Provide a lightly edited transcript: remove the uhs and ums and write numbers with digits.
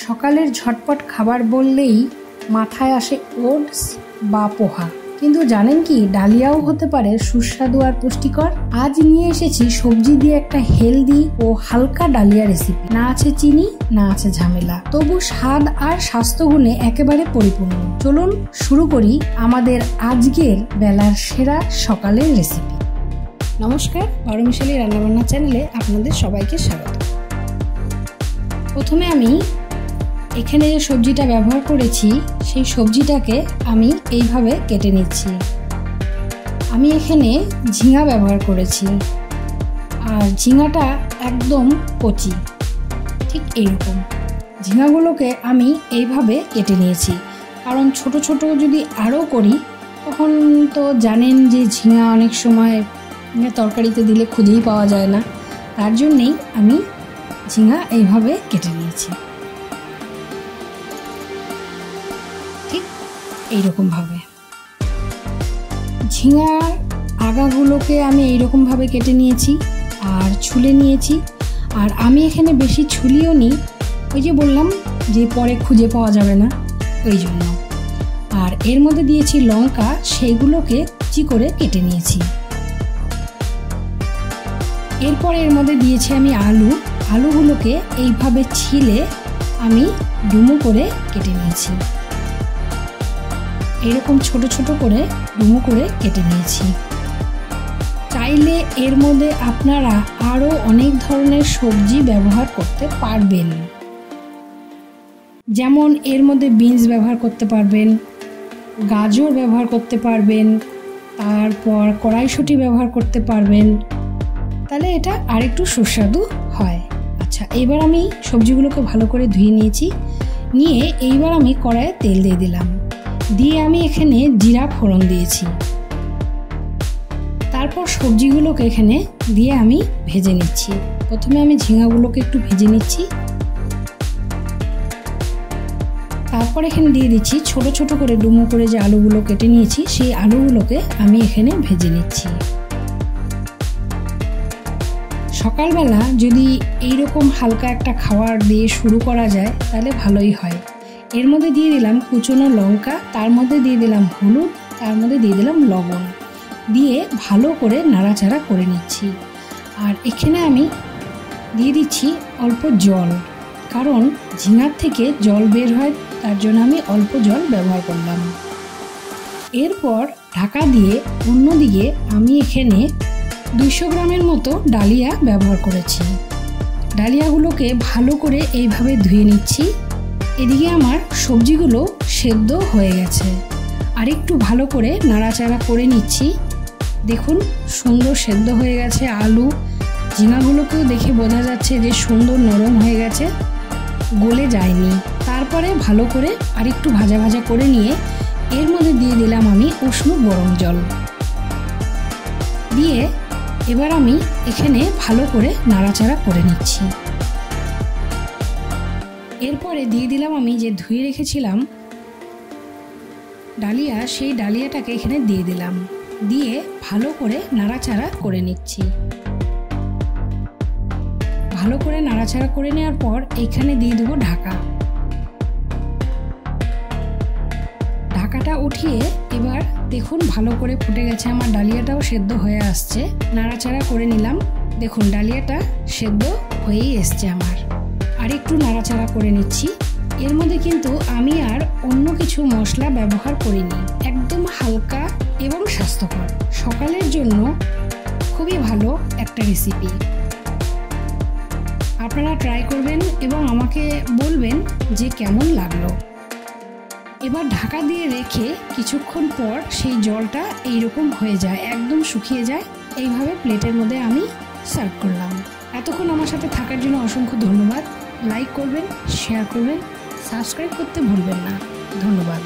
সকালের ঝটপট খাবার বললেই মাথায় আসে ওটস বা পোহা, কিন্তু জানেন কি ডালিয়াও হতে পারে সুস্বাদু আর পুষ্টিকর। আজ নিয়ে এসেছি সবজি দিয়ে একটা হেলদি ও হালকা ডালিয়া রেসিপি। না আছে চিনি, না আছে ঝামেলা, তবু স্বাদ আর স্বাস্থ্যগুণে একেবারে পরিপূর্ণ। চলুন শুরু করি আমাদের আজকের বেলার সেরা সকালের রেসিপি। নমস্কার, পারমিশালী রান্নাবান্না চ্যানেলে আপনাদের সবাইকে স্বাগত। প্রথমে আমি এখানে যে সবজিটা ব্যবহার করেছি সেই সবজিটাকে আমি এইভাবে কেটে নিচ্ছি। আমি এখানে ঝিঙা ব্যবহার করেছি, আর ঝিঙাটা একদম কচি, ঠিক এইরকম ঝিঙাগুলোকে আমি এইভাবে কেটে নিয়েছি। কারণ ছোট ছোট যদি আরও করি তখন তো জানেন যে ঝিঙা অনেক সময় তরকারিতে দিলে খুঁজেই পাওয়া যায় না, তার জন্যেই আমি ঝিঙা এইভাবে কেটে নিয়েছি, ঠিক এইরকমভাবে। ঝিঙার আগাগুলোকে আমি এইরকমভাবে কেটে নিয়েছি আর ছুলে নিয়েছি। আর আমি এখানে বেশি ছুলিও নি, ওই যে বললাম যে পরে খুঁজে পাওয়া যাবে না, ওই জন্য। আর এর মধ্যে দিয়েছি লঙ্কা, সেইগুলোকে কুচি করে কেটে নিয়েছি। এরপর এর মধ্যে দিয়েছি আমি আলুগুলোকে এইভাবে ছিলে আমি ডুমো করে কেটে নিয়েছি। এরকম ছোট ছোট করে ডুমো করে কেটে নিয়েছি। চাইলে এর মধ্যে আপনারা আরও অনেক ধরনের সবজি ব্যবহার করতে পারবেন, যেমন এর মধ্যে বিনস ব্যবহার করতে পারবেন, গাজর ব্যবহার করতে পারবেন, তারপর কড়াইশুঁটি ব্যবহার করতে পারবেন, তাহলে এটা আরেকটু সুস্বাদু হয়। আচ্ছা, এবার আমি সবজিগুলোকে ভালো করে ধুয়ে নিয়েছি। নিয়ে এইবার আমি কড়াইয়ে তেল দিয়ে দিলাম, দিয়ে আমি এখানে জিরা ফোড়ন দিয়েছি। তারপর সবজিগুলোকে এখানে দিয়ে আমি ভেজে নিচ্ছি। প্রথমে আমি ঝিঙাগুলোকে একটু ভেজে নিচ্ছি, তারপর এখানে দিয়ে দিচ্ছি ছোট ছোট করে ডুমো করে যে আলুগুলো কেটে নিয়েছি, সেই আলুগুলোকে আমি এখানে ভেজে নিচ্ছি। সকালবেলা যদি এইরকম হালকা একটা খাবার দিয়ে শুরু করা যায় তাহলে ভালোই হয়। এর মধ্যে দিয়ে দিলাম কুচনো লঙ্কা, তার মধ্যে দিয়ে দিলাম হলুদ, তার মধ্যে দিয়ে দিলাম লবণ, দিয়ে ভালো করে নাড়াচাড়া করে নিচ্ছি। আর এখানে আমি দিয়ে দিচ্ছি অল্প জল, কারণ ঝিঙার থেকে জল বের হয়, তার জন্য আমি অল্প জল ব্যবহার করলাম। এরপর ঢাকা দিয়ে অন্যদিকে আমি এখানে 200 গ্রামের মতো ডালিয়া ব্যবহার করেছি। ডালিয়াগুলোকে ভালো করে এইভাবে ধুয়ে নিচ্ছি। এদিকে আমার সবজিগুলো সেদ্ধ হয়ে গেছে, আর একটু ভালো করে নাড়াচাড়া করে নিচ্ছি। দেখুন সুন্দর সেদ্ধ হয়ে গেছে আলু, ঝিঙাগুলোকেও দেখে বোঝা যাচ্ছে যে সুন্দর নরম হয়ে গেছে, গলে যায়নি। তারপরে ভালো করে আরেকটু ভাজা ভাজা করে নিয়ে এর মধ্যে দিয়ে দিলাম আমি উষ্ণ গরম জল, দিয়ে এবার আমি এখানে ভালো করে নাড়াচাড়া করে নিচ্ছি। এরপরে দিয়ে দিলাম আমি যে ধুয়ে রেখেছিলাম ডালিয়া, সেই ডালিয়াটাকে এখানে দিয়ে দিলাম, দিয়ে ভালো করে নাড়াচাড়া করে নিচ্ছি। ভালো করে নাড়াচাড়া করে নেওয়ার পর এখানে দিয়ে দেবো ঢাকা। ঢাকাটা উঠিয়ে এবার দেখুন ভালো করে ফুটে গেছে, আমার ডালিয়াটাও সেদ্ধ হয়ে আসছে। নাড়াচাড়া করে নিলাম, দেখুন ডালিয়াটা সেদ্ধ হয়েই এসছে আমার। আর একটু নাড়াচাড়া করে নিচ্ছি। এর মধ্যে কিন্তু আমি আর অন্য কিছু মশলা ব্যবহার করিনি, একদম হালকা এবং স্বাস্থ্যকর, সকালের জন্য খুবই ভালো একটা রেসিপি। আপনারা ট্রাই করবেন এবং আমাকে বলবেন যে কেমন লাগলো। এবার ঢাকা দিয়ে রেখে কিছুক্ষণ পর সেই জলটা এইরকম হয়ে যায়, একদম শুকিয়ে যায়। এইভাবে প্লেটের মধ্যে আমি সার্ভ করলাম। এতক্ষণ আমার সাথে থাকার জন্য অসংখ্য ধন্যবাদ। লাইক করবেন, শেয়ার করবেন, সাবস্ক্রাইব করতে ভুলবেন না। ধন্যবাদ।